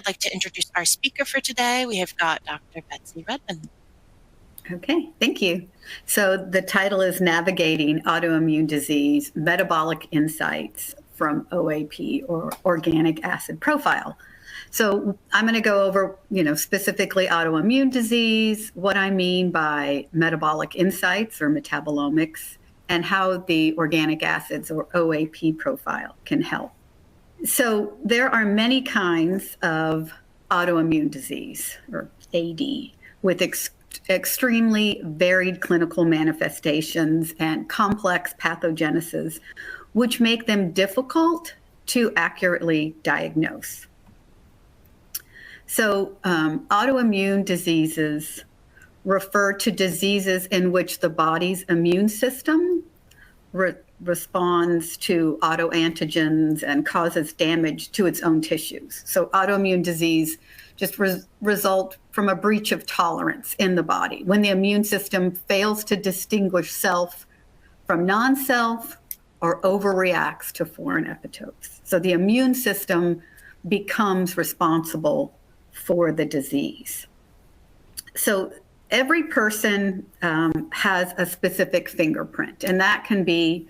I'd like to introduce our speaker for today. We have got Dr. Betsy Redmond. Okay, thank you. So the title is Navigating Autoimmune Disease, Metabolic Insights from OAP, or Organic Acid Profile. So I'm going to go over, specifically autoimmune disease, what I mean by metabolic insights or metabolomics, and how the organic acids or OAP profile can help. So there are many kinds of autoimmune disease, or AD, with extremely varied clinical manifestations and complex pathogenesis, which make them difficult to accurately diagnose. So autoimmune diseases refer to diseases in which the body's immune system responds to autoantigens and causes damage to its own tissues. So autoimmune disease just result from a breach of tolerance in the body when the immune system fails to distinguish self from non-self or overreacts to foreign epitopes. So the immune system becomes responsible for the disease. So every person has a specific fingerprint, and that can be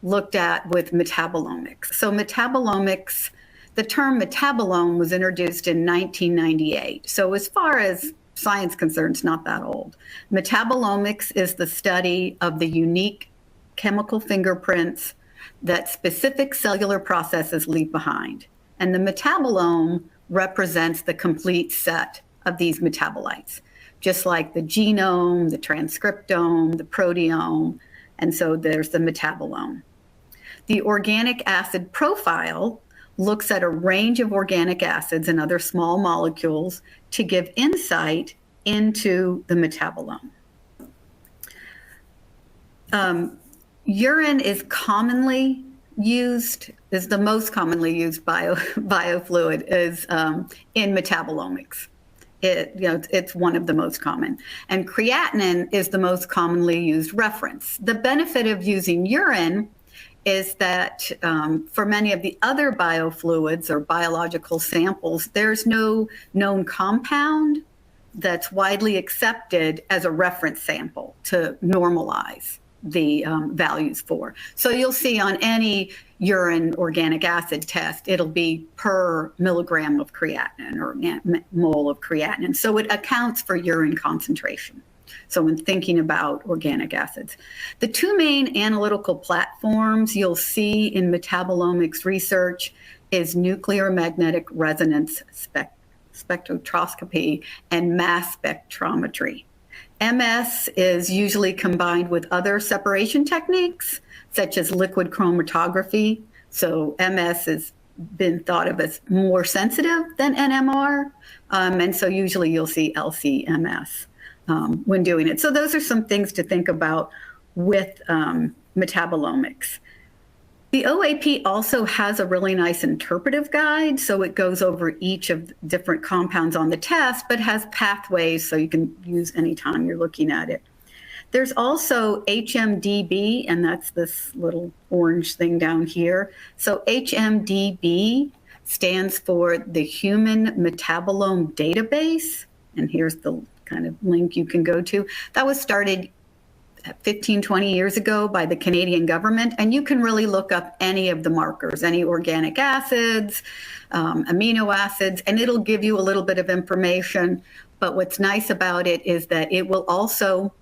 looked at with metabolomics. So metabolomics, the term metabolome was introduced in 1998. So as far as science concerned, it's not that old. Metabolomics is the study of the unique chemical fingerprints that specific cellular processes leave behind. And the metabolome represents the complete set of these metabolites, just like the genome, the transcriptome, the proteome, and so there's the metabolome. The organic acid profile looks at a range of organic acids and other small molecules to give insight into the metabolome. Urine is the most commonly used biofluid in metabolomics. It's one of the most common. And creatinine is the most commonly used reference. The benefit of using urine is that for many of the other biofluids or biological samples, there's no known compound that's widely accepted as a reference sample to normalize the values for. So you'll see on any urine organic acid test, it'll be per milligram of creatinine or mole of creatinine. So it accounts for urine concentration. So when thinking about organic acids, the two main analytical platforms you'll see in metabolomics research is nuclear magnetic resonance spectroscopy and mass spectrometry. MS is usually combined with other separation techniques, such as liquid chromatography. So MS has been thought of as more sensitive than NMR. And so usually you'll see LC-MS when doing it. So those are some things to think about with metabolomics. The OAP also has a really nice interpretive guide, so it goes over each of the different compounds on the test, but has pathways so you can use anytime you're looking at it. There's also HMDB, and that's this little orange thing down here. So HMDB stands for the Human Metabolome Database, and here's the kind of link you can go to. That was started 15, 20 years ago by the Canadian government, and you can really look up any of the markers, any organic acids, amino acids, and it'll give you a little bit of information. But what's nice about it is that it will also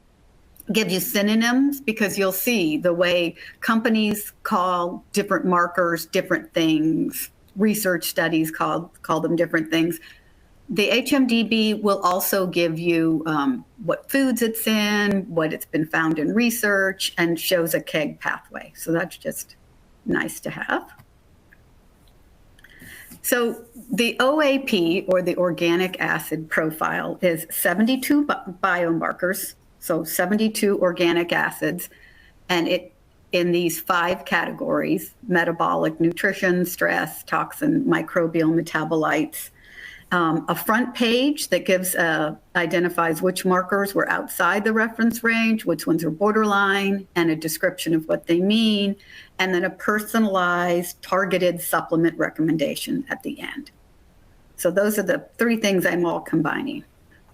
give you synonyms, because you'll see the way companies call different markers different things, research studies call them different things. The HMDB will also give you what foods it's in, what it's been found in research, and shows a KEGG pathway. So that's just nice to have. So the OAP, or the organic acid profile, is 72 biomarkers, so 72 organic acids, and it in these 5 categories: metabolic, nutrition, stress, toxin, microbial, metabolites. A front page that identifies which markers were outside the reference range, which ones are borderline, and a description of what they mean, and then a personalized, targeted supplement recommendation at the end. So those are the three things I'm all combining: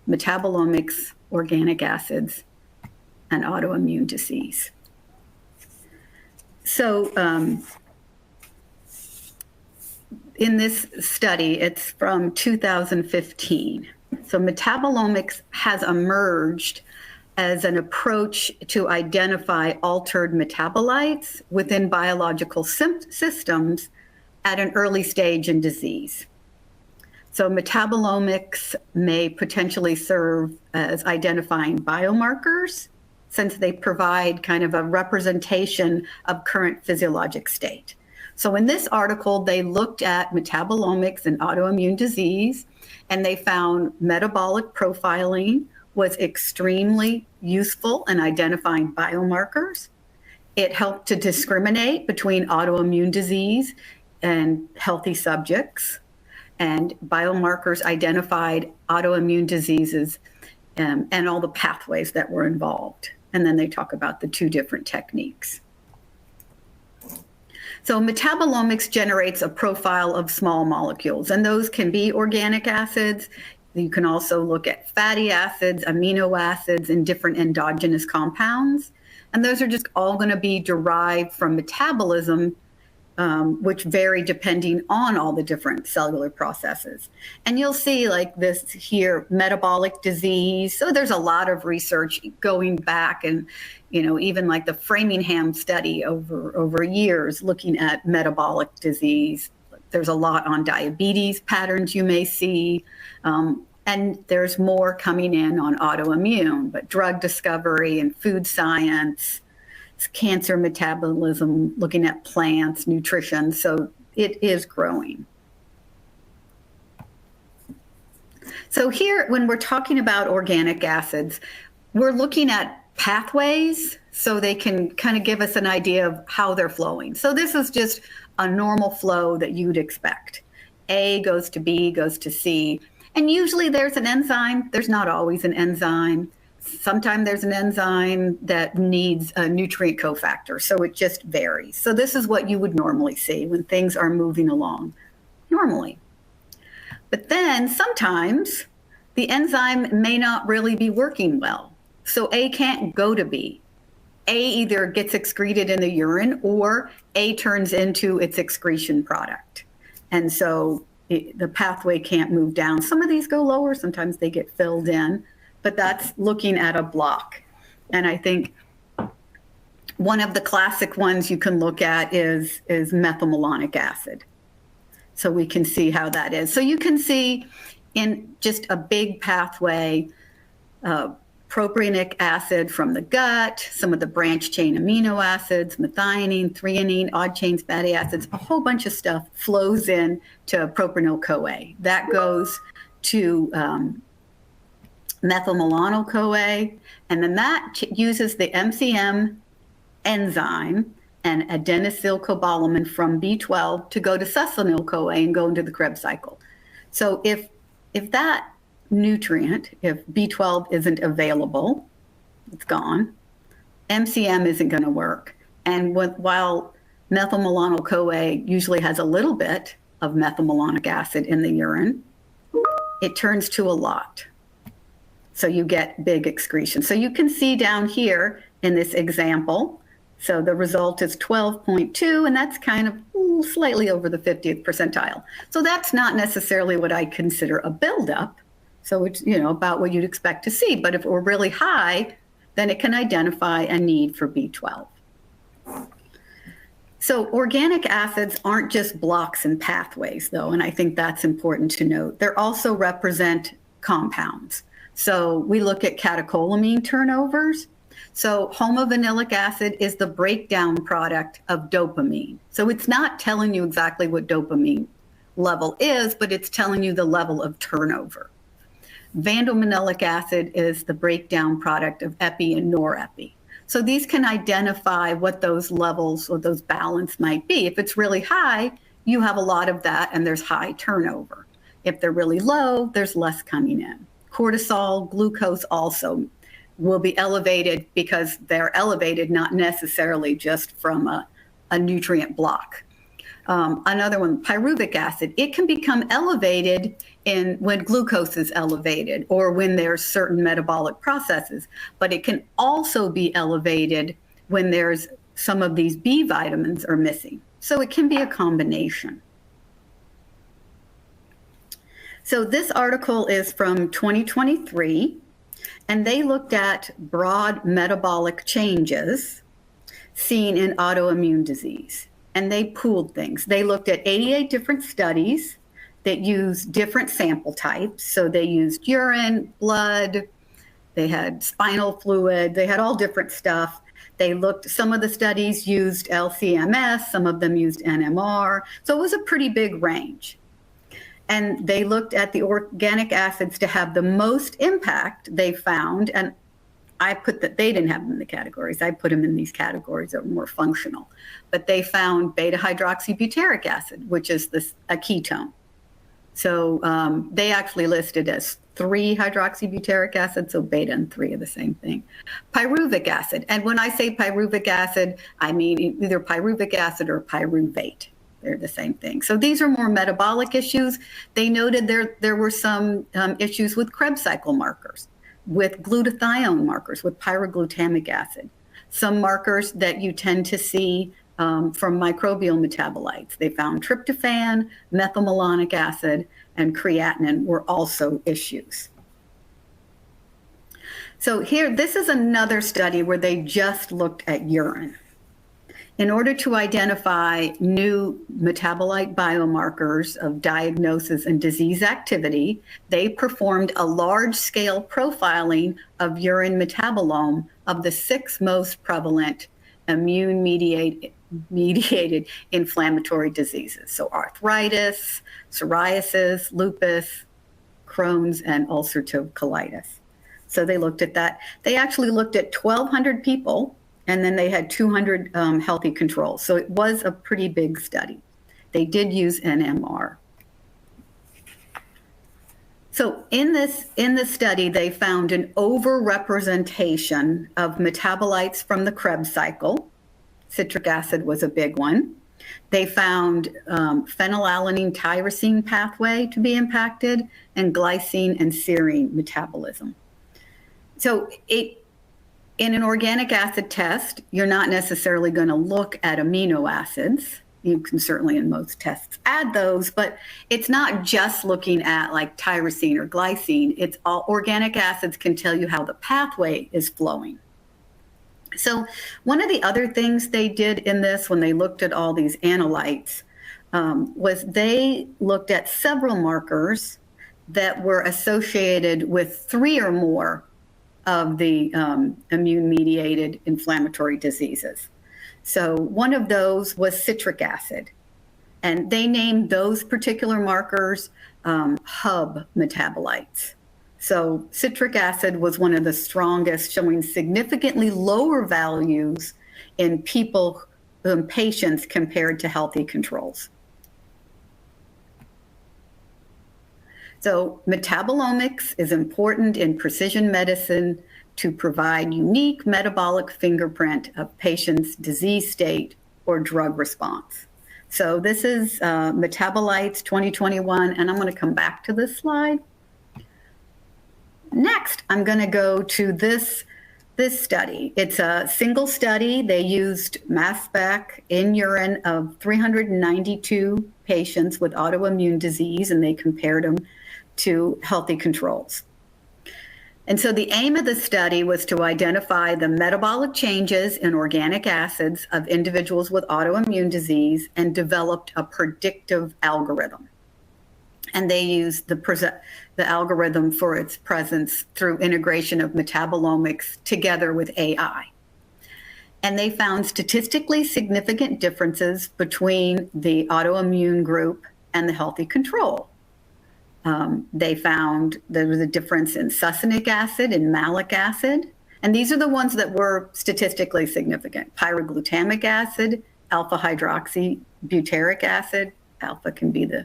metabolomics, organic acids, and autoimmune disease. So in this study, it's from 2015. So metabolomics has emerged as an approach to identify altered metabolites within biological systems at an early stage in disease. So metabolomics may potentially serve as identifying biomarkers, since they provide kind of a representation of current physiologic state. So in this article, they looked at metabolomics and autoimmune disease, and they found metabolic profiling was extremely useful in identifying biomarkers. It helped to discriminate between autoimmune disease and healthy subjects, and biomarkers identified autoimmune diseases and all the pathways that were involved. And then they talk about the two different techniques. So metabolomics generates a profile of small molecules, and those can be organic acids. You can also look at fatty acids, amino acids, and different endogenous compounds. And those are just all going to be derived from metabolism, which vary depending on all the different cellular processes. And you'll see like this here, metabolic disease. So there's a lot of research going back, and even like the Framingham study over years looking at metabolic disease. There's a lot on diabetes patterns you may see. And there's more coming in on autoimmune, but drug discovery and food science, cancer metabolism, looking at plants, nutrition. So it is growing. So here, when we're talking about organic acids, we're looking at pathways so they can kind of give us an idea of how they're flowing. So this is just a normal flow that you'd expect. A goes to B, goes to C. And usually there's an enzyme. There's not always an enzyme. Sometimes there's an enzyme that needs a nutrient cofactor, so it just varies. So this is what you would normally see when things are moving along normally. But then sometimes the enzyme may not really be working well. So A can't go to B. A either gets excreted in the urine, or A turns into its excretion product. And so the pathway can't move down. Some of these go lower, sometimes they get filled in, but that's looking at a block. And I think one of the classic ones you can look at is methylmalonic acid. So we can see how that is. So you can see in just a big pathway, propionic acid from the gut, some of the branch chain amino acids, methionine, threonine, odd chain fatty acids, a whole bunch of stuff flows in to propionyl-CoA. That goes to methylmalonyl-CoA, and then that uses the MCM enzyme and adenosylcobalamin from B12 to go to succinyl-CoA and go into the Krebs cycle. So if that nutrient, if B12 isn't available, it's gone, MCM isn't going to work. And while methylmalonyl-CoA usually has a little bit of methylmalonic acid in the urine, it turns to a lot. So you get big excretion. So you can see down here in this example, so the result is 12.2, and that's kind of slightly over the 50th percentile. So that's not necessarily what I consider a buildup. So it's, about what you'd expect to see. But if we're really high, then it can identify a need for B12. So organic acids aren't just blocks and pathways, though, and I think that's important to note. They also represent compounds. So we look at catecholamine turnovers. So homovanillic acid is the breakdown product of dopamine. So it's not telling you exactly what dopamine level is, but it's telling you the level of turnover. Vandomanillic acid is the breakdown product of epi and norepi. So these can identify what those levels or those balance might be. If it's really high, you have a lot of that and there's high turnover. If they're really low, there's less coming in. Cortisol, glucose also will be elevated because they're elevated not necessarily just from a nutrient block. Another one, pyruvic acid. It can become elevated when glucose is elevated or when there's certain metabolic processes, but it can also be elevated when there's some of these B vitamins are missing. So it can be a combination. So this article is from 2023, and they looked at broad metabolic changes seen in autoimmune disease. And they pooled things. They looked at 88 different studies that used different sample types. So they used urine, blood, they had spinal fluid, they had all different stuff. They looked, some of the studies used LCMS, some of them used NMR. So it was a pretty big range. And they looked at the organic acids to have the most impact, they found, and I put that they didn't have them in the categories. I put them in these categories that were more functional. But they found beta hydroxybutyric acid, which is a ketone. So they actually listed as 3 hydroxybutyric acid, so beta and 3 are the same thing. Pyruvic acid, and when I say pyruvic acid, I mean either pyruvic acid or pyruvate. They're the same thing. So these are more metabolic issues. They noted there were some issues with Krebs cycle markers, with glutathione markers, with pyroglutamic acid, some markers that you tend to see from microbial metabolites. They found tryptophan, methylmalonic acid, and creatinine were also issues. So here, this is another study where they just looked at urine. In order to identify new metabolite biomarkers of diagnosis and disease activity, they performed a large-scale profiling of urine metabolome of the 6 most prevalent immune-mediated inflammatory diseases. So arthritis, psoriasis, lupus, Crohn's, and ulcerative colitis. So they looked at that. They actually looked at 1,200 people, and then they had 200 healthy controls. So it was a pretty big study. They did use NMR. So in this study, they found an overrepresentation of metabolites from the Krebs cycle. Citric acid was a big one. They found phenylalanine tyrosine pathway to be impacted and glycine and serine metabolism. So in an organic acid test, you're not necessarily going to look at amino acids. You can certainly in most tests add those, but it's not just looking at like tyrosine or glycine. It's all organic acids can tell you how the pathway is flowing. So one of the other things they did in this when they looked at all these analytes was they looked at several markers that were associated with 3 or more of the immune-mediated inflammatory diseases. So one of those was citric acid. And they named those particular markers hub metabolites. So citric acid was one of the strongest, showing significantly lower values in patients compared to healthy controls. So metabolomics is important in precision medicine to provide unique metabolic fingerprint of patients' disease state or drug response. So this is Metabolites 2021, and I'm going to come back to this slide. Next, I'm going to go to this study. It's a single study. They used mass spec in urine of 392 patients with autoimmune disease, and they compared them to healthy controls. And so the aim of the study was to identify the metabolic changes in organic acids of individuals with autoimmune disease and developed a predictive algorithm. And they used the algorithm for its presence through integration of metabolomics together with AI. And they found statistically significant differences between the autoimmune group and the healthy control. They found there was a difference in succinic acid and malic acid. And these are the ones that were statistically significant. Pyroglutamic acid, alpha hydroxybutyric acid, alpha can be the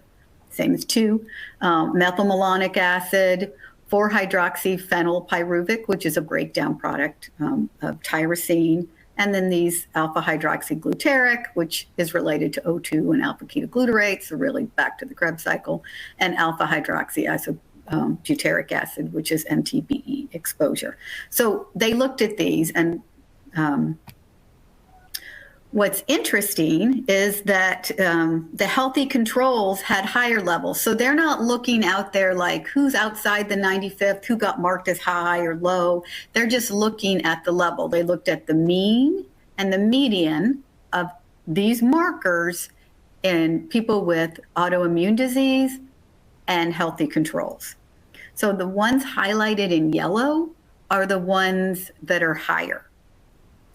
same as 2, methylmalonic acid, 4-hydroxyphenylpyruvic, which is a breakdown product of tyrosine, And then these alpha hydroxygluteric, which is related to O2 and alpha ketoglutarate, so really back to the Krebs cycle, and alpha hydroxyisobutyric acid, which is MTBE exposure. So they looked at these, and what's interesting is that the healthy controls had higher levels. So they're not looking out there like who's outside the 95th, who got marked as high or low. They're just looking at the level. They looked at the mean and the median of these markers in people with autoimmune disease and healthy controls. So the ones highlighted in yellow are the ones that are higher.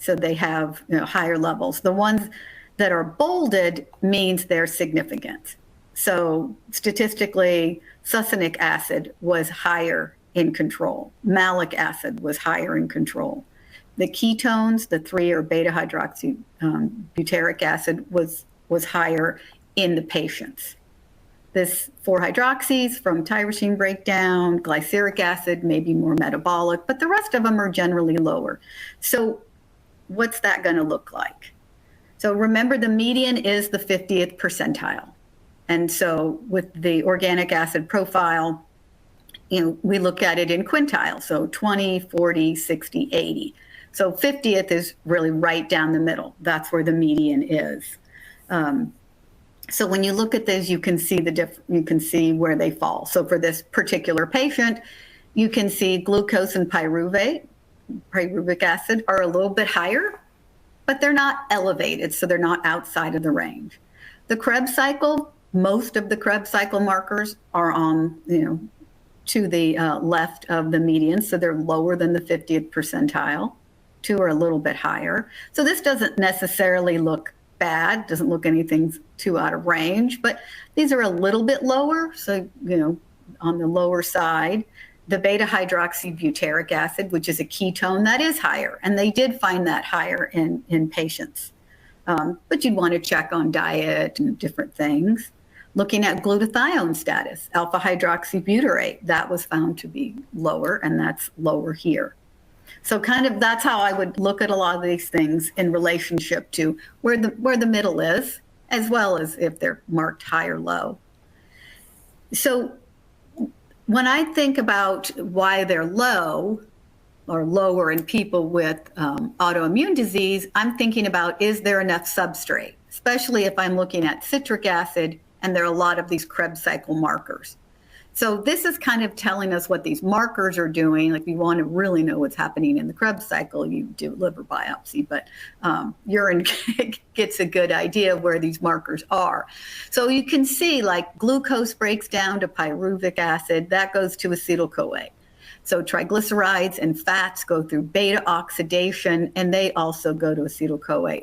So they have higher levels. The ones that are bolded means they're significant. So statistically, succinic acid was higher in control. Malic acid was higher in control. The ketones, the 3 or beta hydroxybutyric acid was higher in the patients. This 4-hydroxys from tyrosine breakdown, glyceric acid may be more metabolic, but the rest of them are generally lower. So what's that going to look like? So remember, the median is the 50th percentile. And so with the organic acid profile, we look at it in quintiles, so 20, 40, 60, 80. So 50th is really right down the middle. That's where the median is. So when you look at this, you can see you can see where they fall. So for this particular patient, you can see glucose and pyruvic acid are a little bit higher, but they're not elevated, so they're not outside of the range. The Krebs cycle, most of the Krebs cycle markers are on, to the left of the median, so they're lower than the 50th percentile. 2 are a little bit higher. So this doesn't necessarily look bad, doesn't look anything too out of range, but these are a little bit lower, so, on the lower side. The beta hydroxybutyric acid, which is a ketone, that is higher. And they did find that higher in patients. But you'd want to check on diet and different things. Looking at glutathione status, alpha hydroxybutyrate, that was found to be lower, and that's lower here. So that's how I would look at a lot of these things in relationship to where the middle is, as well as if they're marked high or low. So when I think about why they're low or lower in people with autoimmune disease, I'm thinking about, is there enough substrate, especially if I'm looking at citric acid and there are a lot of these Krebs cycle markers. So this is kind of telling us what these markers are doing. Like, if you want to really know what's happening in the Krebs cycle, you do liver biopsy, but urine gets a good idea of where these markers are. So you can see, like, glucose breaks down to pyruvic acid, that goes to acetyl-CoA. So triglycerides and fats go through beta oxidation, and they also go to acetyl-CoA.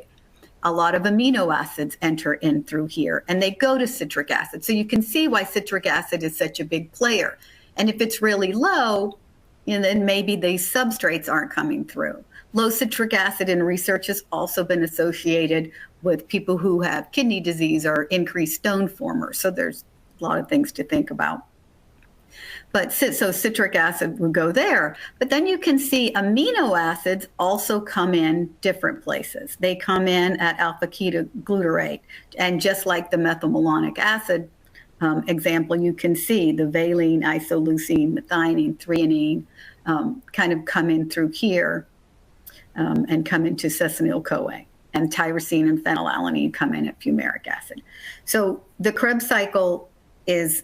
A lot of amino acids enter in through here, and they go to citric acid. So you can see why citric acid is such a big player. And if it's really low, then maybe these substrates aren't coming through. Low citric acid in research has also been associated with people who have kidney disease or increased stone formers. So there's a lot of things to think about. But so citric acid would go there. But then you can see amino acids also come in different places. They come in at alpha ketoglutarate. And just like the methylmalonic acid example, you can see the valine, isoleucine, methionine, threonine kind of come in through here and come into succinyl-CoA. And tyrosine and phenylalanine come in at fumaric acid. So the Krebs cycle is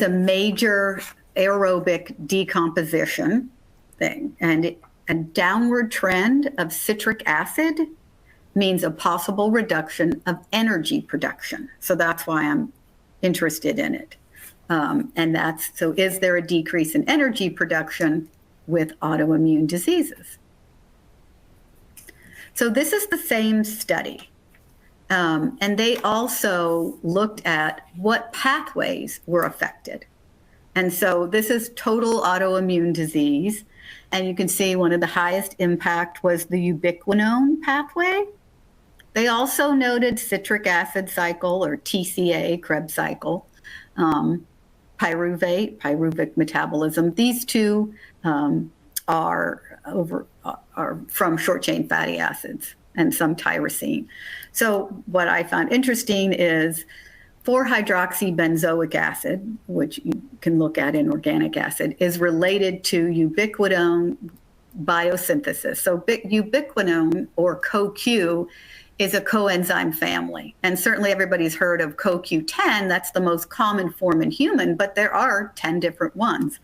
a major aerobic decomposition thing. And a downward trend of citric acid means a possible reduction of energy production. So that's why I'm interested in it. So is there a decrease in energy production with autoimmune diseases? So this is the same study. And they also looked at what pathways were affected. And so this is total autoimmune disease. And you can see one of the highest impact was the ubiquinone pathway. They also noted citric acid cycle, or TCA, Krebs cycle, pyruvic metabolism. These two are are from short chain fatty acids and some tyrosine. So what I found interesting is 4-hydroxybenzoic acid, which you can look at in organic acid, is related to ubiquinone biosynthesis. So ubiquinone, or CoQ, is a coenzyme family. And certainly everybody's heard of CoQ10. That's the most common form in human, but there are 10 different ones.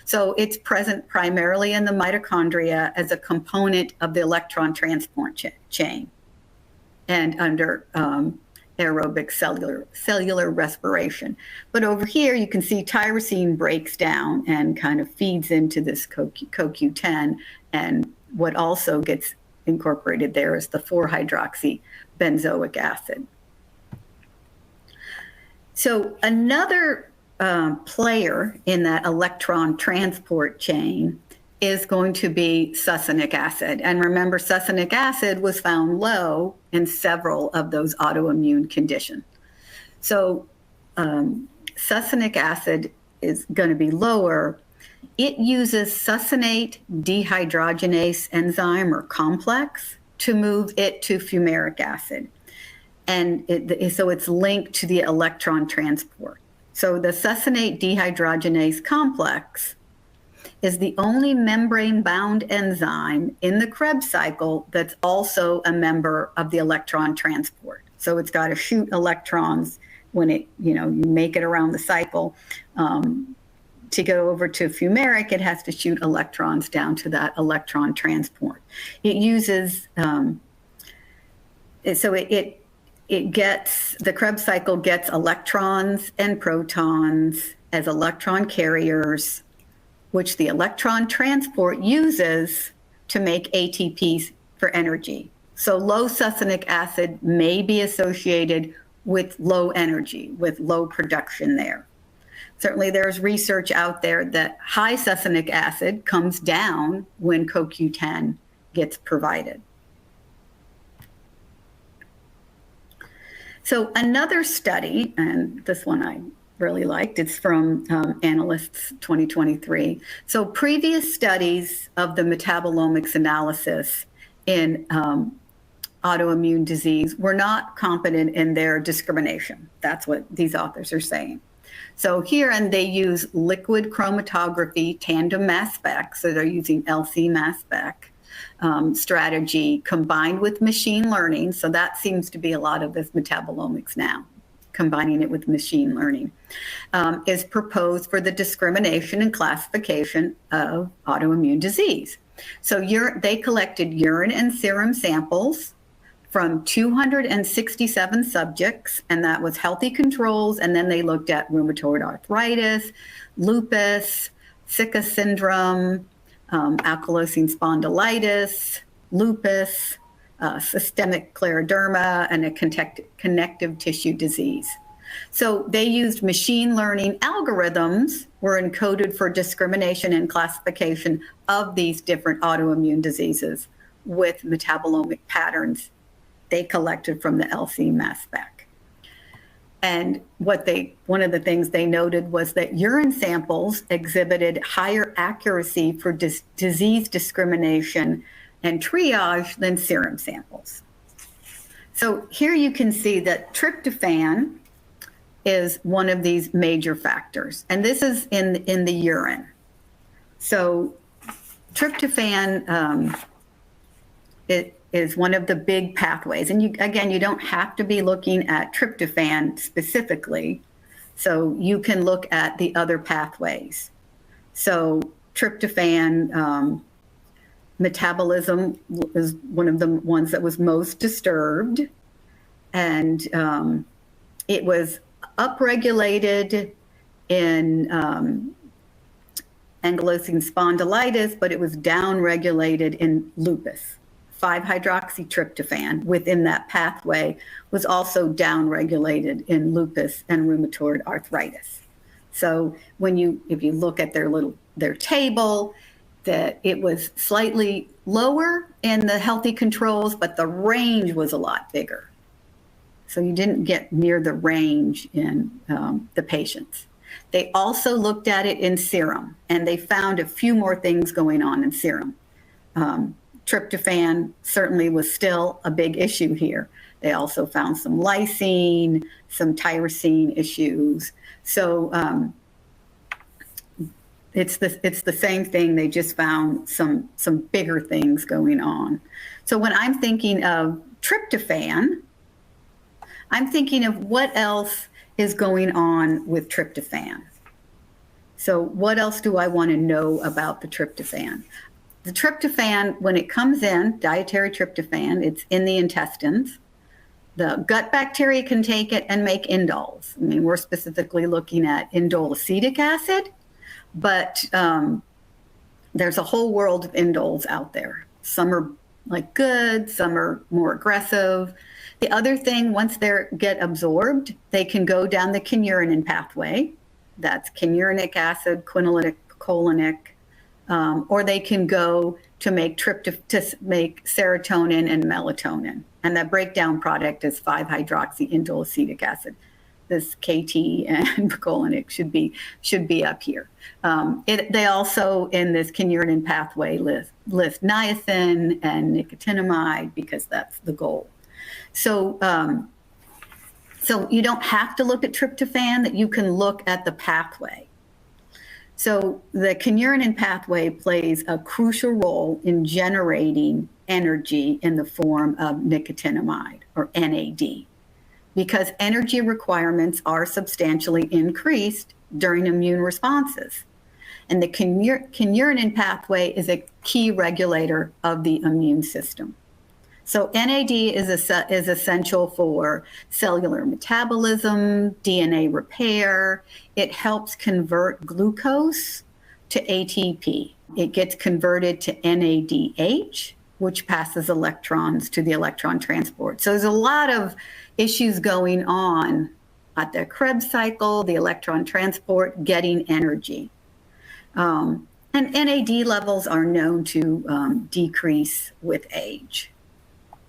So it's present primarily in the mitochondria as a component of the electron transport chain and under aerobic cellular respiration. But over here, you can see tyrosine breaks down and kind of feeds into this CoQ10. And what also gets incorporated there is the 4-hydroxybenzoic acid. So another player in that electron transport chain is going to be succinic acid. And remember, succinic acid was found low in several of those autoimmune conditions. So succinic acid is going to be lower. It uses succinate dehydrogenase enzyme or complex to move it to fumaric acid. And so it's linked to the electron transport. So the succinate dehydrogenase complex is the only membrane-bound enzyme in the Krebs cycle that's also a member of the electron transport. So it's got to shoot electrons when you make it around the cycle. To go over to fumaric, it has to shoot electrons down to that electron transport. It uses, the Krebs cycle gets electrons and protons as electron carriers, which the electron transport uses to make ATPs for energy. So low succinic acid may be associated with low energy, with low production there. Certainly there's research out there that high succinic acid comes down when CoQ10 gets provided. So another study, and this one I really liked, it's from Analysts 2023. So previous studies of the metabolomics analysis in autoimmune disease were not competent in their discrimination. That's what these authors are saying. So here, and they use liquid chromatography tandem mass spec, so they're using LC mass spec strategy combined with machine learning. So that seems to be a lot of this metabolomics now, combining it with machine learning, is proposed for the discrimination and classification of autoimmune disease. So they collected urine and serum samples from 267 subjects, and that was healthy controls. And then they looked at rheumatoid arthritis, lupus, Sicca syndrome, ankylosing spondylitis, lupus, systemic scleroderma, and a connective tissue disease. So they used machine learning algorithms were encoded for discrimination and classification of these different autoimmune diseases with metabolomic patterns they collected from the LC mass spec. And one of the things they noted was that urine samples exhibited higher accuracy for disease discrimination and triage than serum samples. So here you can see that tryptophan is one of these major factors, and this is in the urine. So tryptophan, it is one of the big pathways. And you don't have to be looking at tryptophan specifically. So you can look at the other pathways. So tryptophan metabolism is one of the ones that was most disturbed. And it was upregulated in ankylosing spondylitis, but it was downregulated in lupus. 5-hydroxytryptophan within that pathway was also downregulated in lupus and rheumatoid arthritis. So if you look at their table, that it was slightly lower in the healthy controls, but the range was a lot bigger. So you didn't get near the range in the patients. They also looked at it in serum, and they found a few more things going on in serum. Tryptophan certainly was still a big issue here. They also found some lysine, some tyrosine issues. So it's the same thing. They just found some bigger things going on. So when I'm thinking of tryptophan, I'm thinking of what else is going on with tryptophan. So what else do I want to know about the tryptophan? The tryptophan, when it comes in, dietary tryptophan, it's in the intestines. The gut bacteria can take it and make indoles. I mean, we're specifically looking at indole acetic acid, but there's a whole world of indoles out there. Some are like good, some are more aggressive. The other thing, once they get absorbed, they can go down the kynurenine pathway. That's kyurenic acid, quinolytic, cholinergic, or they can go to make serotonin and melatonin. And that breakdown product is 5-hydroxyindole acetic acid. This KT and cholinergic should be up here. They also, in this kynurenine pathway, list niacin and nicotinamide because that's the goal. So you don't have to look at tryptophan, that you can look at the pathway. So the kynurenine pathway plays a crucial role in generating energy in the form of nicotinamide, or NAD, because energy requirements are substantially increased during immune responses. And the kynurenine pathway is a key regulator of the immune system. So NAD is essential for cellular metabolism, DNA repair. It helps convert glucose to ATP. It gets converted to NADH, which passes electrons to the electron transport. So there's a lot of issues going on at the Krebs cycle, the electron transport, getting energy. And NAD levels are known to decrease with age.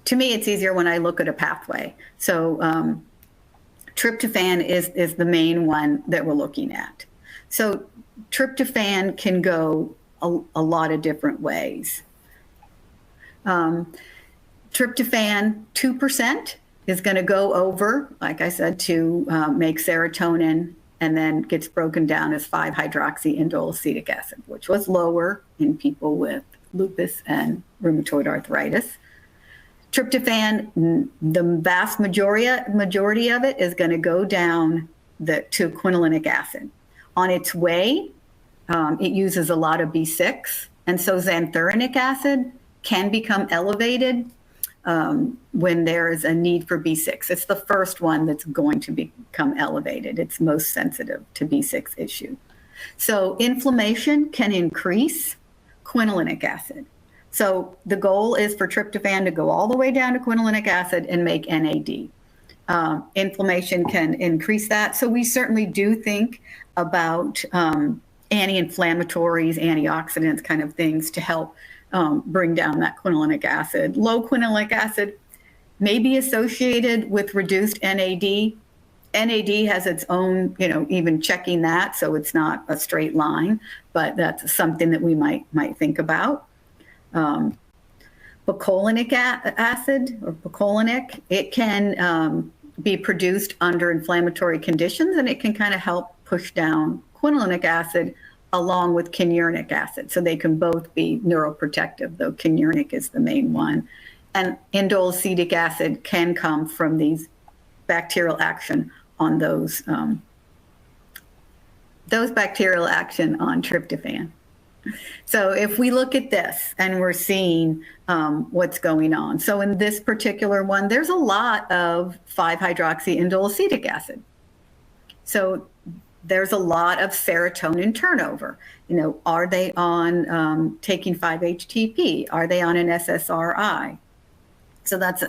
To me, it's easier when I look at a pathway. So tryptophan is the main one that we're looking at. So tryptophan can go a lot of different ways. Tryptophan 2% is going to go over, like I said, to make serotonin, and then gets broken down as 5-hydroxyindole acetic acid, which was lower in people with lupus and rheumatoid arthritis. Tryptophan, the vast majority of it is going to go down to quinolinic acid. On its way, it uses a lot of B6, and so xanthurenic acid can become elevated when there is a need for B6. It's the first one that's going to become elevated. It's most sensitive to B6 issue. So inflammation can increase quinolinic acid. So the goal is for tryptophan to go all the way down to quinolinic acid and make NAD. Inflammation can increase that. So we certainly do think about anti-inflammatories, antioxidants kind of things to help bring down that quinolinic acid. Low quinolinic acid may be associated with reduced NAD. NAD has its own, even checking that, so it's not a straight line, but that's something that we might think about. Picolinic acid, or picolinic, it can be produced under inflammatory conditions, and it can kind of help push down quinolinic acid along with kyurenic acid. So they can both be neuroprotective, though kyurenic is the main one. And indole acetic acid can come from these bacterial action on those bacterial action on tryptophan. So if we look at this and we're seeing what's going on. So in this particular one, there's a lot of 5-hydroxyindole acetic acid. So there's a lot of serotonin turnover. Are they on taking 5-HTP? Are they on an SSRI? So that's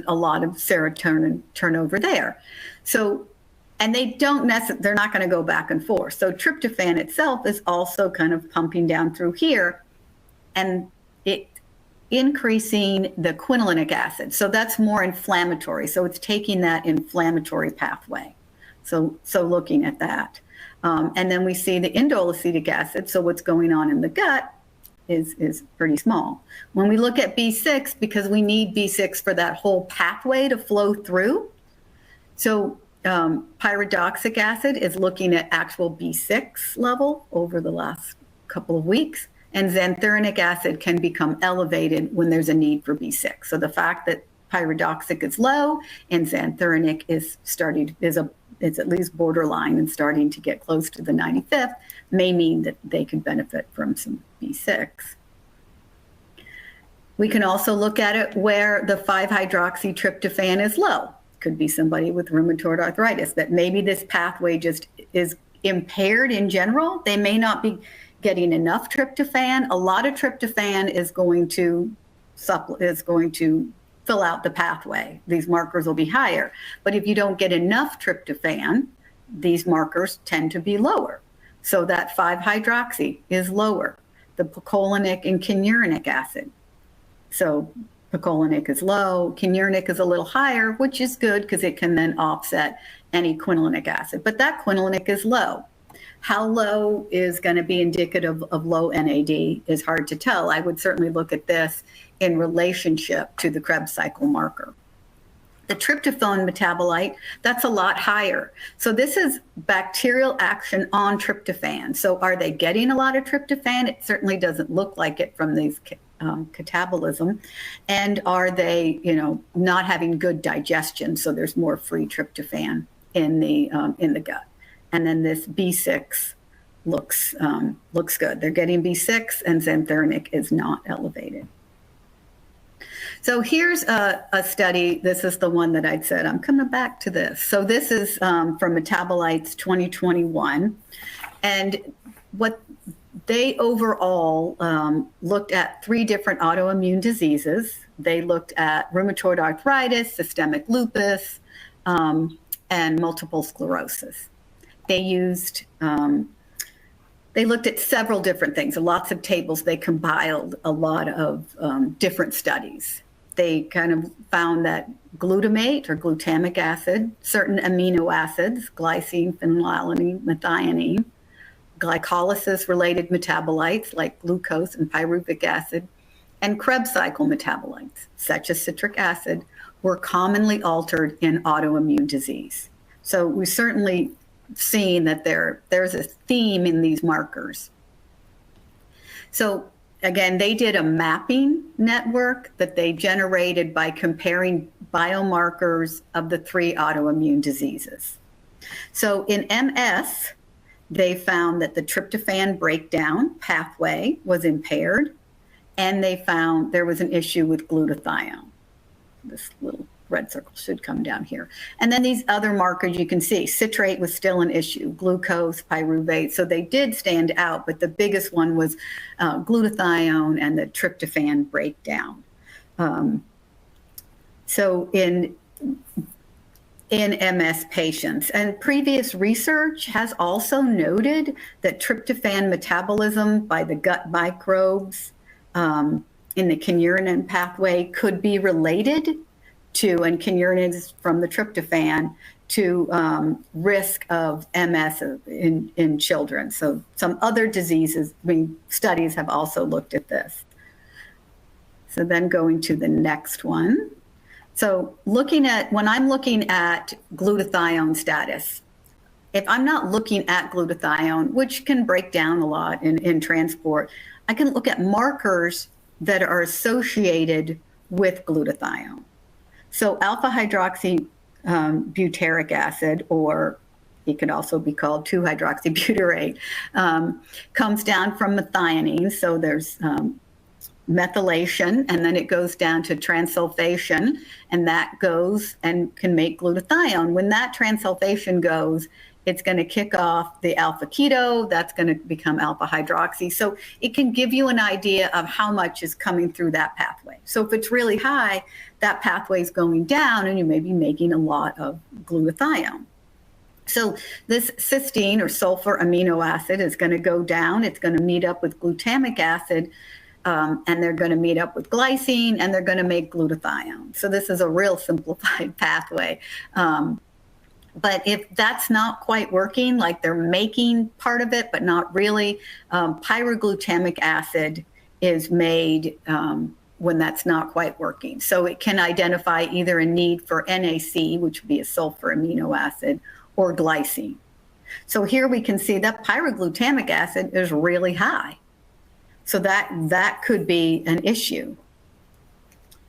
a lot of serotonin turnover there. So, and they're not going to go back and forth. So tryptophan itself is also kind of pumping down through here, and it increasing the quinolinic acid. So that's more inflammatory. So it's taking that inflammatory pathway. So looking at that. And then we see the indole acetic acid. So what's going on in the gut, is pretty small. When we look at B6, because we need B6 for that whole pathway to flow through, so pyridoxic acid is looking at actual B6 level over the last couple of weeks, and xanthurenic acid can become elevated when there's a need for B6. So the fact that pyridoxic is low and xanthurenic is at least borderline and starting to get close to the 95th may mean that they could benefit from some B6. We can also look at it where the 5-hydroxytryptophan is low. Could be somebody with rheumatoid arthritis, that maybe this pathway just is impaired in general. They may not be getting enough tryptophan. A lot of tryptophan is going to fill out the pathway. These markers will be higher. But if you don't get enough tryptophan, these markers tend to be lower. So that 5-hydroxy is lower. The picolinic and quinurenic acid. So picolinic is low, quinurenic is a little higher, which is good because it can then offset any quinolinic acid. But that quinolinic is low. How low is going to be indicative of low NAD is hard to tell. I would certainly look at this in relationship to the Krebs cycle marker. The tryptophan metabolite, that's a lot higher. So this is bacterial action on tryptophan. So are they getting a lot of tryptophan? It certainly doesn't look like it from these catabolism. And are they, not having good digestion? So there's more free tryptophan in the gut. And then this B6 looks good. They're getting B6 and xanthurenic is not elevated. So here's a study. This is the one that I'd said, I'm coming back to this. So this is from Metabolites 2021. And what they overall looked at 3 different autoimmune diseases. They looked at rheumatoid arthritis, systemic lupus, and multiple sclerosis. They looked at several different things, lots of tables. They compiled a lot of different studies. They kind of found that glutamate or glutamic acid, certain amino acids, glycine, phenylalanine, methionine, glycolysis-related metabolites like glucose and pyruvic acid, and Krebs cycle metabolites, such as citric acid, were commonly altered in autoimmune disease. So we've certainly seen that there's a theme in these markers. So again, they did a mapping network that they generated by comparing biomarkers of the 3 autoimmune diseases. So in MS, they found that the tryptophan breakdown pathway was impaired, and they found there was an issue with glutathione. This little red circle should come down here. And then these other markers you can see, citrate was still an issue, glucose, pyruvate. So they did stand out, but the biggest one was glutathione and the tryptophan breakdown. So in MS patients, and previous research has also noted that tryptophan metabolism by the gut microbes in the quinurinin pathway could be related to, and quinurinin is from the tryptophan, to risk of MS in children. So some other diseases, studies have also looked at this. So then going to the next one. So when I'm looking at glutathione status, if I'm not looking at glutathione, which can break down a lot in transport, I can look at markers that are associated with glutathione. So alpha hydroxy butyric acid, or it could also be called 2-hydroxybutyrate, comes down from methionine. So there's methylation, and then it goes down to transsulfation, and that goes and can make glutathione. When that transsulfation goes, it's going to kick off the alpha keto, that's going to become alpha hydroxy. So it can give you an idea of how much is coming through that pathway. So if it's really high, that pathway is going down and you may be making a lot of glutathione. So this cysteine or sulfur amino acid is going to go down. It's going to meet up with glutamic acid, and they're going to meet up with glycine, and they're going to make glutathione. So this is a real simplified pathway. But if that's not quite working, like they're making part of it, but not really, pyroglutamic acid is made when that's not quite working. So it can identify either a need for NAC, which would be a sulfur amino acid, or glycine. So here we can see that pyroglutamic acid is really high. So that could be an issue.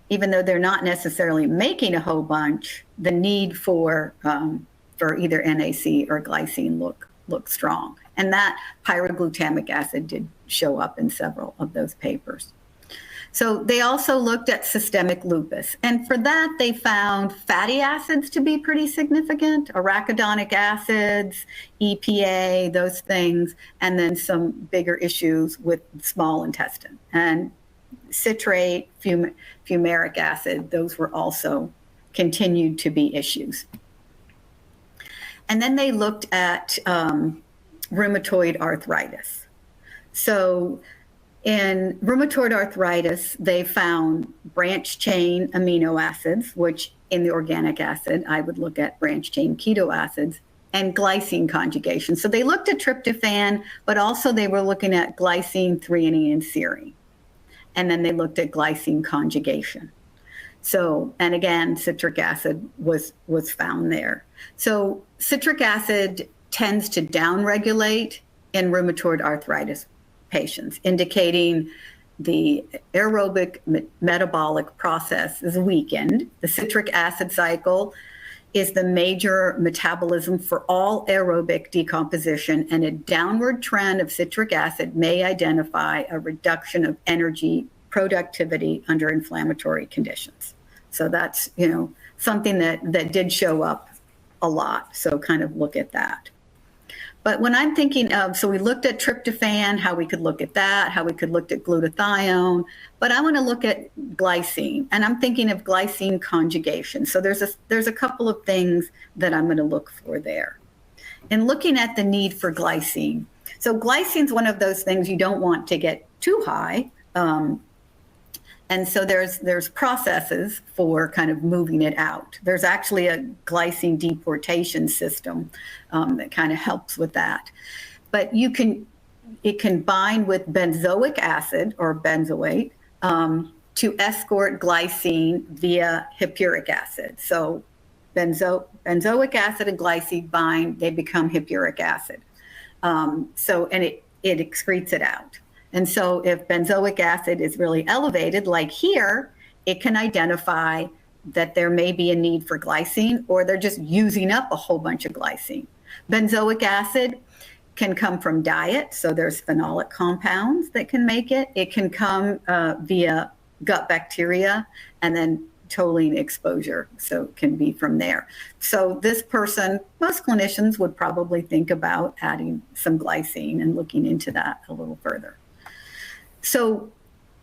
Even though they're not necessarily making a whole bunch, the need for either NAC or glycine look strong. And that pyroglutamic acid did show up in several of those papers. So they also looked at systemic lupus. And for that, they found fatty acids to be pretty significant, arachidonic acids, EPA, those things, and then some bigger issues with small intestine. And citrate, fumaric acid, those were also continued to be issues. And then they looked at rheumatoid arthritis. So in rheumatoid arthritis, they found branch chain amino acids, which in the organic acid, I would look at branch chain keto acids, and glycine conjugation. So they looked at tryptophan, but also they were looking at glycine, threonine, and serine. And then they looked at glycine conjugation. So, and again, citric acid was found there. So citric acid tends to downregulate in rheumatoid arthritis patients, indicating the aerobic metabolic process is weakened. The citric acid cycle is the major metabolism for all aerobic decomposition, and a downward trend of citric acid may identify a reduction of energy productivity under inflammatory conditions. So that's, something that did show up a lot. So kind of look at that. But when I'm thinking of, so we looked at tryptophan, how we could look at that, how we could look at glutathione, but I want to look at glycine, and I'm thinking of glycine conjugation. So there's a couple of things that I'm going to look for there. In looking at the need for glycine, so glycine is one of those things you don't want to get too high. And so there's processes for kind of moving it out. There's actually a glycine deportation system that kind of helps with that. But it can bind with benzoic acid or benzoate to escort glycine via hippuric acid. So benzoic acid and glycine bind, they become hippuric acid. And it excretes it out. And so if benzoic acid is really elevated, like here, it can identify that there may be a need for glycine, or they're just using up a whole bunch of glycine. Benzoic acid can come from diet, so there's phenolic compounds that can make it. It can come via gut bacteria and then toluene exposure, so it can be from there. So this person, most clinicians would probably think about adding some glycine and looking into that a little further. So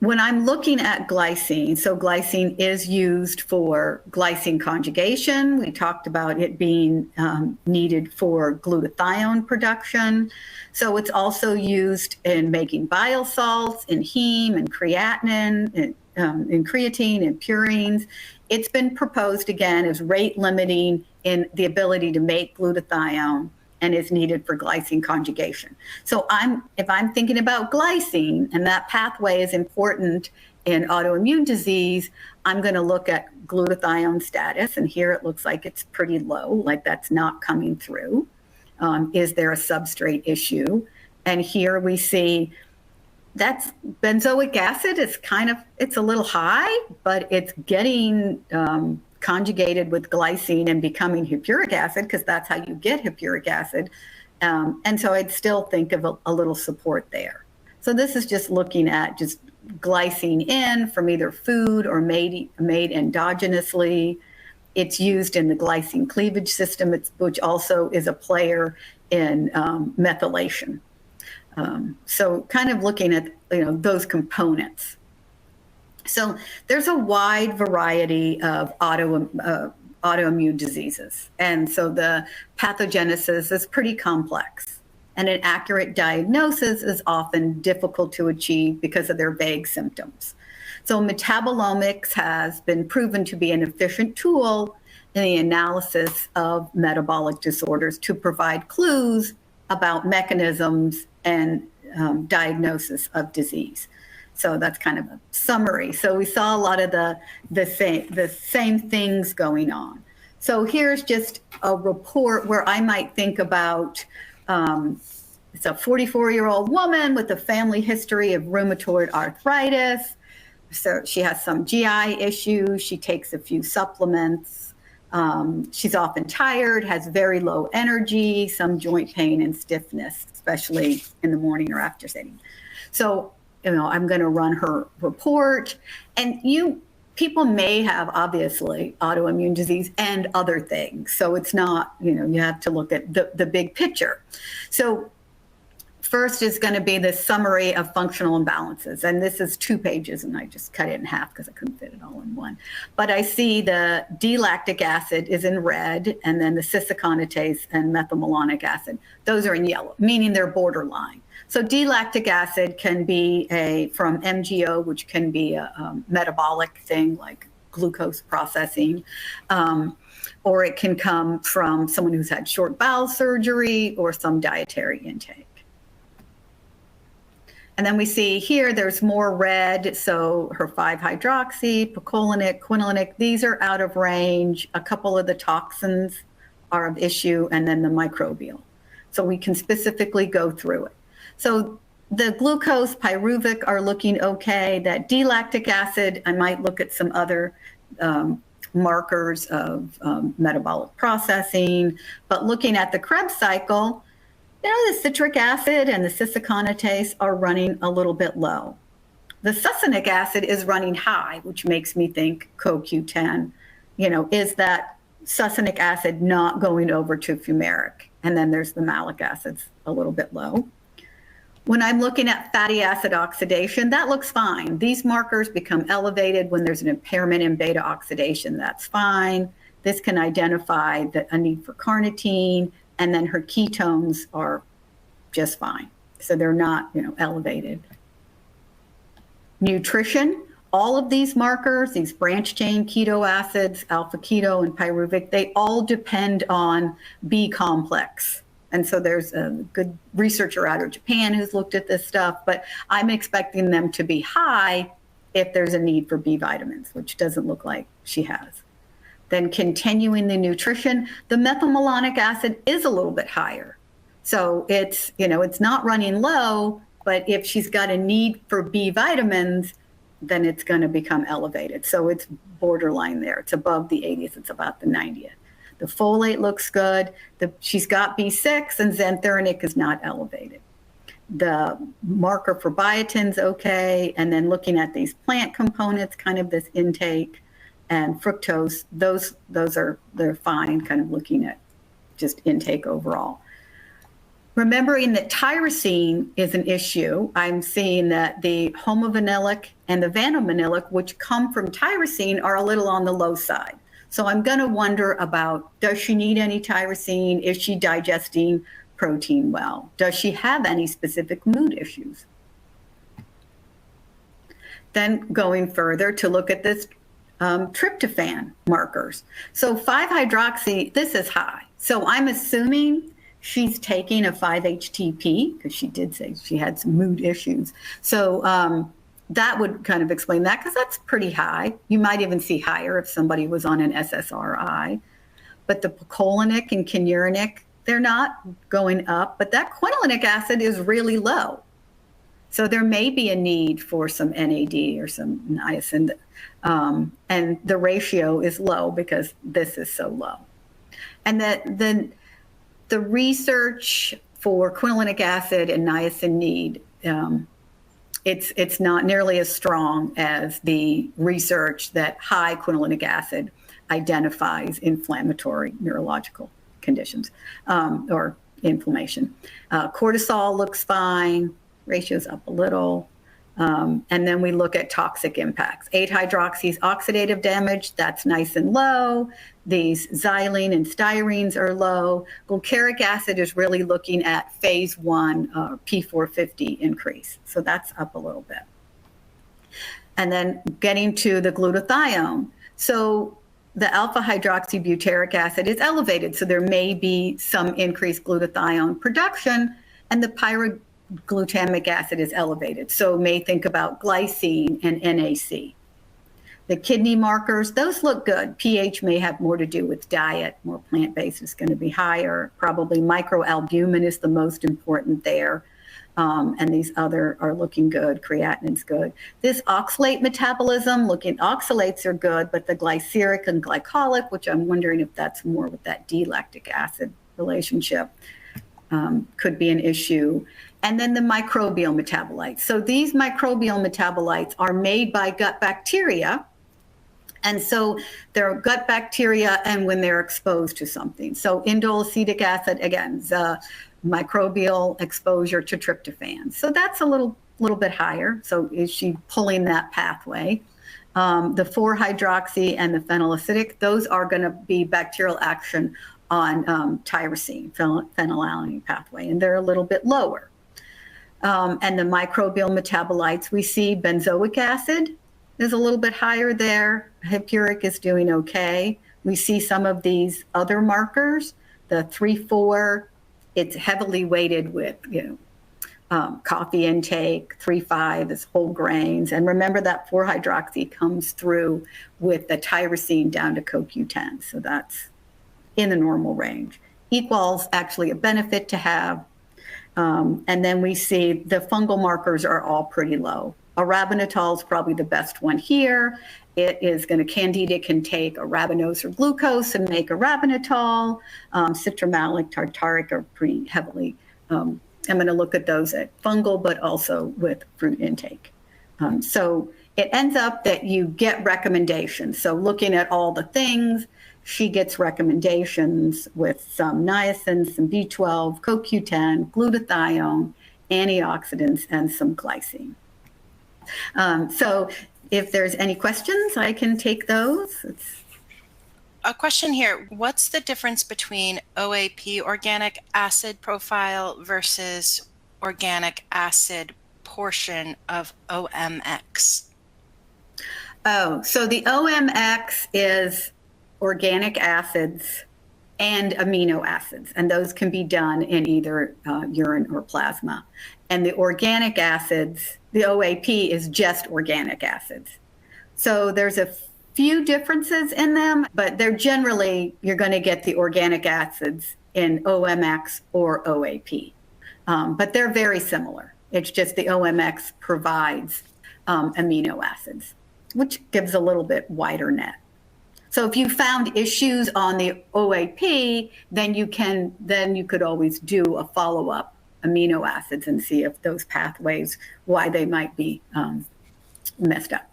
when I'm looking at glycine, so glycine is used for glycine conjugation. We talked about it being needed for glutathione production. So it's also used in making bile salts, in heme and creatinine, in creatine and purines. It's been proposed again as rate limiting in the ability to make glutathione, and is needed for glycine conjugation. So if I'm thinking about glycine, and that pathway is important in autoimmune disease, I'm going to look at glutathione status, and here it looks like it's pretty low, like that's not coming through. Is there a substrate issue? And here we see that's benzoic acid is it's a little high, but it's getting conjugated with glycine and becoming hippuric acid, because that's how you get hippuric acid. And so I'd still think of a little support there. So this is just looking at just glycine in from either food or made endogenously. It's used in the glycine cleavage system, which also is a player in methylation. So kind of looking at those components. So there's a wide variety of autoimmune diseases. And so the pathogenesis is pretty complex. And an accurate diagnosis is often difficult to achieve because of their vague symptoms. So metabolomics has been proven to be an efficient tool in the analysis of metabolic disorders to provide clues about mechanisms and diagnosis of disease. So that's kind of a summary. So we saw a lot of the same things going on. So here's just a report where I might think about it's a 44-year-old woman with a family history of rheumatoid arthritis. So she has some GI issues. She takes a few supplements. She's often tired, has very low energy, some joint pain and stiffness, especially in the morning or after sitting. So, I'm going to run her report. And people may have, obviously, autoimmune disease and other things. So it's not, you have to look at the big picture. So first is going to be the summary of functional imbalances. And this is 2 pages, and I just cut it in half because I couldn't fit it all in one. But I see the D-lactic acid is in red, and then the cisaconatase and methylmalonic acid. Those are in yellow, meaning they're borderline. So D-lactic acid can be from MGO, which can be a metabolic thing like glucose processing, or it can come from someone who's had short bowel surgery or some dietary intake. And then we see here there's more red, so her 5-hydroxy, picolinate, quinolinic, these are out of range. A couple of the toxins are of issue, and then the microbial. So we can specifically go through it. So the glucose, pyruvic are looking okay. That D-lactic acid, I might look at some other markers of metabolic processing. But looking at the Krebs cycle, the citric acid and the cisaconatase are running a little bit low. The succinic acid is running high, which makes me think CoQ10. Is that succinic acid not going over to fumaric? And then there's the malic acids a little bit low. When I'm looking at fatty acid oxidation, that looks fine. These markers become elevated when there's an impairment in beta oxidation. That's fine. This can identify a need for carnitine, and then her ketones are just fine. So they're not, elevated. Nutrition, all of these markers, these branch chain keto acids, alpha keto and pyruvic, they all depend on B complex. And so there's a good researcher out of Japan who's looked at this stuff, but I'm expecting them to be high if there's a need for B vitamins, which doesn't look like she has. Then continuing the nutrition, the methylmalonic acid is a little bit higher. So it's, it's not running low, but if she's got a need for B vitamins, then it's going to become elevated. So it's borderline there. It's above the 80th. It's about the 90th. The folate looks good. She's got B6, and xanthuranic is not elevated. The marker for biotin's okay. And then looking at these plant components, kind of this intake, and fructose, they're fine, kind of looking at just intake overall. Remembering that tyrosine is an issue, I'm seeing that the homovanillic and the vanomanillic, which come from tyrosine, are a little on the low side. So I'm going to wonder about, does she need any tyrosine? Is she digesting protein well? Does she have any specific mood issues? Then going further to look at this tryptophan markers. So 5-hydroxy, this is high. So I'm assuming she's taking a 5-HTP, because she did say she had some mood issues. So that would kind of explain that, because that's pretty high. You might even see higher if somebody was on an SSRI. But the picolinic and quinurinic, they're not going up, but that quinolinic acid is really low. So there may be a need for some NAD or some niacin, and the ratio is low because this is so low. And the research for quinolinic acid and niacin need, it's not nearly as strong as the research that high quinolinic acid identifies inflammatory neurological conditions or inflammation. Cortisol looks fine, ratio's up a little. And then we look at toxic impacts. 8-hydroxy's oxidative damage, that's nice and low. These xylene and styrene are low. Glucaric acid is really looking at phase 1 P450 increase. So that's up a little bit. And then getting to the glutathione. So the alpha hydroxybutyric acid is elevated. So there may be some increased glutathione production, and the glutamic acid is elevated. So may think about glycine and NAC. The kidney markers, those look good. pH may have more to do with diet. More plant-based is going to be higher. Probably microalbumin is the most important there. And these other are looking good. Creatinine's good. This oxalate metabolism, oxalates are good, but the glyceric and glycolic, which I'm wondering if that's more with that D-lactic acid relationship, could be an issue. And then the microbial metabolites. So these microbial metabolites are made by gut bacteria. And so they're gut bacteria and when they're exposed to something. So indole acetic acid, again, the microbial exposure to tryptophan. So that's a little bit higher. So is she pulling that pathway? The 4-hydroxy and the phenylacetic, those are going to be bacterial action on tyrosine, phenylalanine pathway, and they're a little bit lower. And the microbial metabolites, we see benzoic acid is a little bit higher there. Hippuric is doing okay. We see some of these other markers, the 3,4, it's heavily weighted with, coffee intake. 3,5 is whole grains. And remember that 4-hydroxy comes through with the tyrosine down to CoQ10. So that's in the normal range. Equals actually a benefit to have. And then we see the fungal markers are all pretty low. Arabinitol is probably the best one here. It is going to, Candida can take arabinose or glucose and make arabinitol. Citramalic, tartaric are pretty heavily, I'm going to look at those at fungal, but also with fruit intake. So it ends up that you get recommendations. So looking at all the things, she gets recommendations with some niacin, some B12, CoQ10, glutathione, antioxidants, and some glycine. So if there's any questions, I can take those. A question here. What's the difference between OAP, organic acid profile, versus organic acid portion of OMX? Oh, so the OMX is organic acids and amino acids, and those can be done in either urine or plasma. And the organic acids, the OAP is just organic acids. So there's a few differences in them, but they're generally, you're going to get the organic acids in OMX or OAP. But they're very similar. It's just the OMX provides amino acids, which gives a little bit wider net. So if you found issues on the OAP, then you could always do a follow-up amino acids and see if those pathways, why they might be messed up.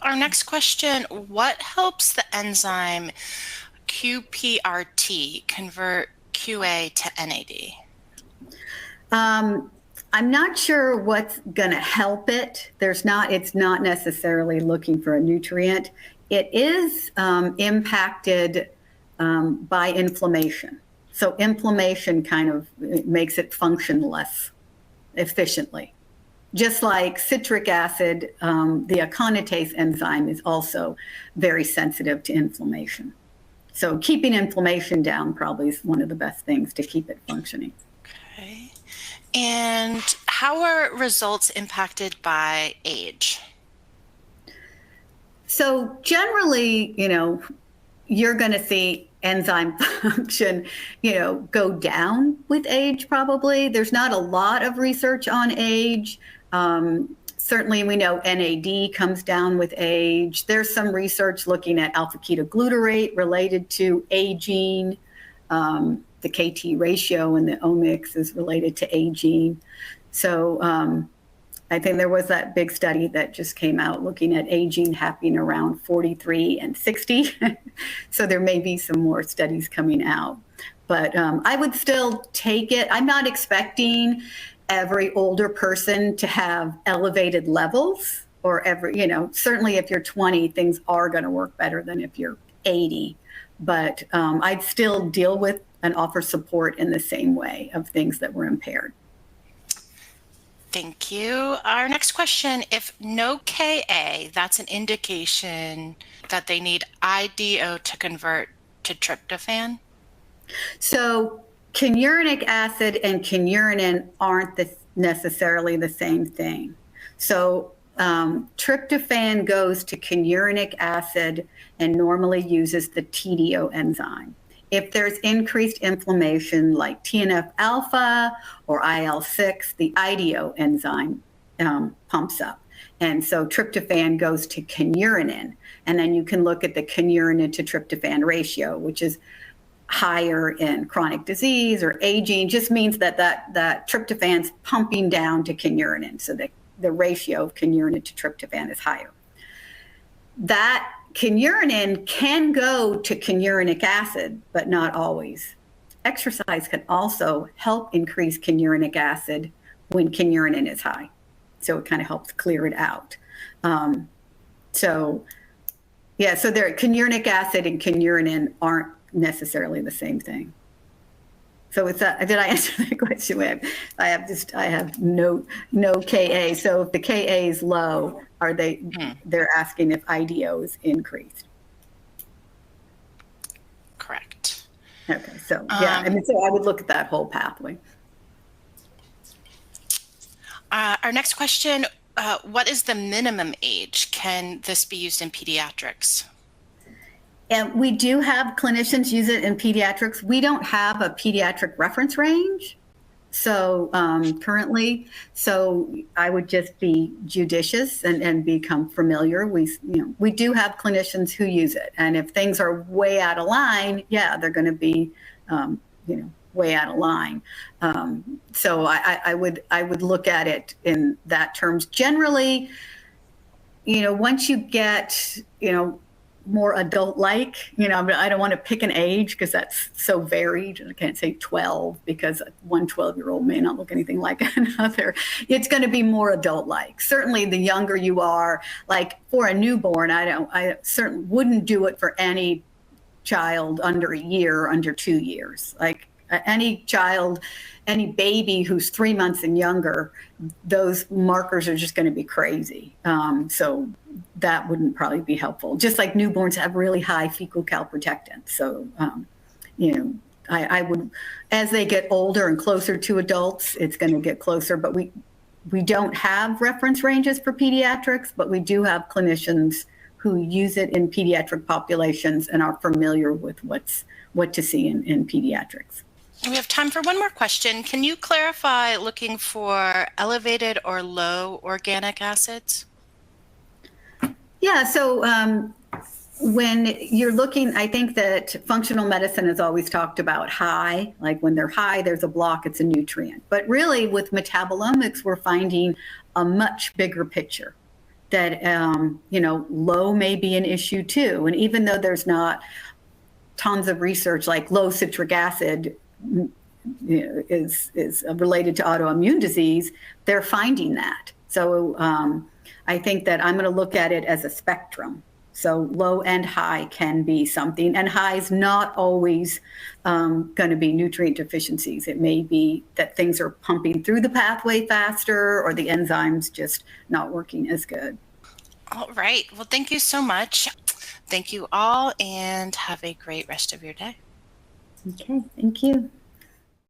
Our next question, what helps the enzyme QPRT convert QA to NAD? I'm not sure what's going to help it. It's not necessarily looking for a nutrient. It is impacted by inflammation. So inflammation kind of makes it function less efficiently. Just like citric acid, the aconitase enzyme is also very sensitive to inflammation. So keeping inflammation down probably is one of the best things to keep it functioning. Okay. And how are results impacted by age? So generally, you're going to see enzyme function, go down with age probably. There's not a lot of research on age. Certainly we know NAD comes down with age. There's some research looking at alpha-ketoglutarate related to aging. The KT ratio in the omics is related to aging. So I think there was that big study that just came out looking at aging happening around 43 and 60. So there may be some more studies coming out. But I would still take it. I'm not expecting every older person to have elevated levels or certainly if you're 20, things are going to work better than if you're 80. But I'd still deal with and offer support in the same way of things that were impaired. Thank you. Our next question, if no Ka, that's an indication that they need IDO to convert to tryptophan? So canurinic acid and canurinin aren't necessarily the same thing. So tryptophan goes to canurinic acid and normally uses the TDO enzyme. If there's increased inflammation like TNF alpha or IL-6, the IDO enzyme pumps up. And so tryptophan goes to canurinin. And then you can look at the canurinin to tryptophan ratio, which is higher in chronic disease or aging. Just means that tryptophan's pumping down to canurinin. So the ratio of canurinin to tryptophan is higher. That canurinin can go to canurinic acid, but not always. Exercise can also help increase canurinic acid when canurinin is high. So it kind of helps clear it out. So there, canurinic acid and canurinin aren't necessarily the same thing. So did I answer that question? I have no Ka. So if the Ka is low, they're asking if IDO is increased. Correct. Okay, so so I would look at that whole pathway. Our next question, what is the minimum age? Can this be used in pediatrics? And we do have clinicians use it in pediatrics. We don't have a pediatric reference range. So currently, I would just be judicious and become familiar. We do have clinicians who use it. And if things are way out of line, they're going to be, way out of line. So I would look at it in that terms. Generally, once you get, more adult-like, I don't want to pick an age because that's so varied. I can't say 12 because one 12-year-old may not look anything like another. It's going to be more adult-like. Certainly the younger you are, like for a newborn, I certainly wouldn't do it for any child under a year, under 2 years. Like any child, any baby who's 3 months and younger, those markers are just going to be crazy. So that wouldn't probably be helpful. Just like newborns have really high fecal calprotectin. So, I would, as they get older and closer to adults, it's going to get closer. But we don't have reference ranges for pediatrics, but we do have clinicians who use it in pediatric populations and are familiar with what to see in pediatrics. We have time for one more question. Can you clarify looking for elevated or low organic acids? Yeah, so when you're looking, I think that functional medicine has always talked about high, like when they're high, there's a block, it's a nutrient. But really with metabolomics, we're finding a much bigger picture that, low may be an issue too. And even though there's not tons of research like low citric acid is related to autoimmune disease, they're finding that. So I think that I'm going to look at it as a spectrum. So low and high can be something, and high is not always going to be nutrient deficiencies. It may be that things are pumping through the pathway faster, or the enzymes just not working as good. All right. Well, thank you so much. Thank you all, and have a great rest of your day. Okay, thank you.